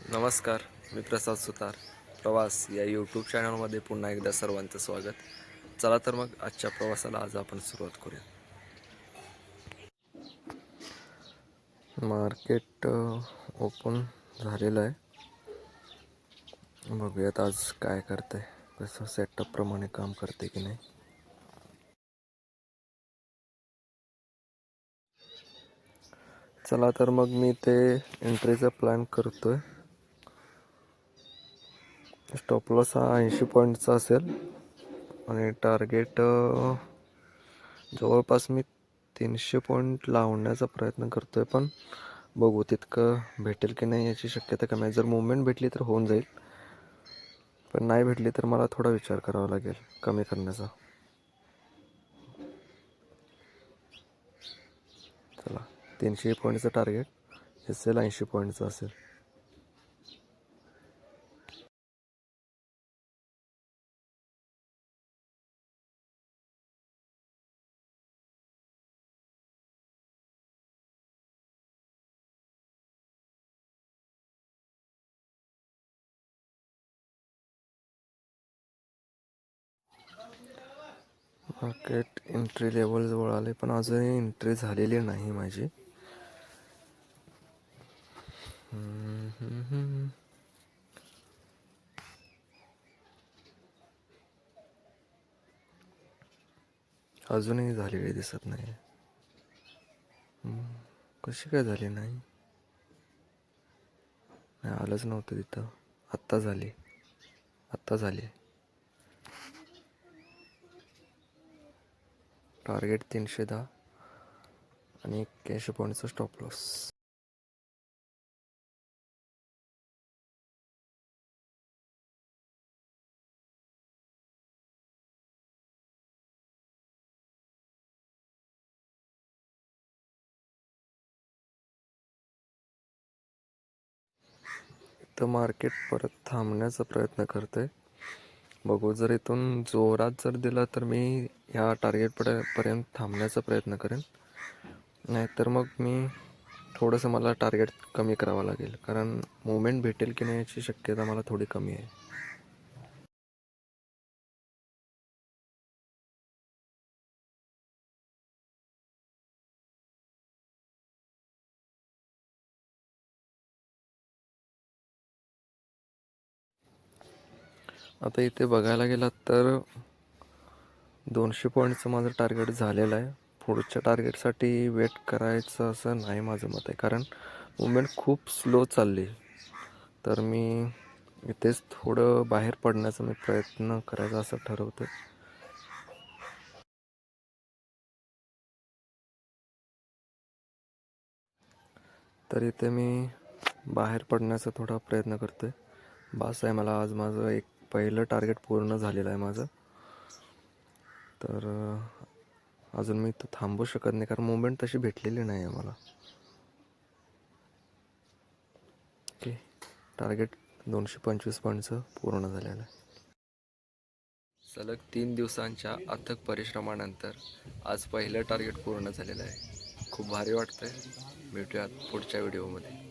नमस्कार, मी प्रसाद सुतार. प्रवास या यूट्यूब चॅनलमध्ये पुन्हा एकदा सर्वांचं स्वागत. चला तर मग आजच्या प्रवासाला आज आपण सुरुवात करूया. मार्केट ओपन झालेलं आहे. बघूयात आज काय करते, कसं सेटअप प्रमाणे काम करते की नाही. चला तर मग मी ते एंट्रीचा प्लॅन करतोय. स्टॉप लॉस हा 80 पॉईंटचा असेल आणि टार्गेट जवळपास मी 300 पॉईंट लावण्याचा प्रयत्न करतोय, पण बघू तितकं भेटेल की नाही याची शक्यता कमी आहे. जर मुवमेंट भेटली तर होऊन जाईल, पण नाही भेटली तर मला थोडा विचार करावा लागेल कमी करण्याचा. चला, 300 पॉईंटचं टार्गेट असेल, 80 पॉईंटचं असेल. मार्केट एंट्री लेवल जवळ आले, पण अजूनही एंट्री झालेली नाही माझी. अजूनही झालेली दिसत नाही. कशी काय झाली नाही? आलंच नव्हतं तिथं. आत्ता झाली. टार्गेट 310 आणि 81 पॉईंटचा स्टॉप लॉस. तर मार्केट परत थांबण्याचा प्रयत्न करते. बघू, जर इथून जोरात जर दिला तर मी ह्या टार्गेटपर्यंत थांबण्याचा प्रयत्न करेन. नाहीतर मग मी थोडंसं मला टार्गेट कमी करावं लागेल, कारण मुवमेंट भेटेल की नाही याची शक्यता मला थोडी कमी आहे. आता इथे बघायला गेलात तर 200 पॉईंटचं माझं टार्गेट झालेलं आहे. पुढच्या टार्गेटसाठी वेट करायचं असं नाही माझं मत आहे, कारण मुवमेंट खूप स्लो चालली. तर मी इथेच थोडं बाहेर पडण्याचा मी प्रयत्न करायचा असं ठरवतो. तर इथे मी बाहेर पडण्याचा थोडा प्रयत्न करतोय. बास आहे मला, आज माझं एक पहिलं टार्गेट पूर्ण झालेलं आहे माझं. तर अजून मी इथं थांबू शकत नाही, कारण मुवमेंट तशी भेटलेली नाही आहे मला. ओके, टार्गेट 225 पॉईंटचं पूर्ण झालेलं आहे. सलग 3 दिवसांच्या अथक परिश्रमानंतर आज पहिलं टार्गेट पूर्ण झालेलं आहे. खूप भारी वाटतंय. भेटूयात पुढच्या व्हिडिओमध्ये.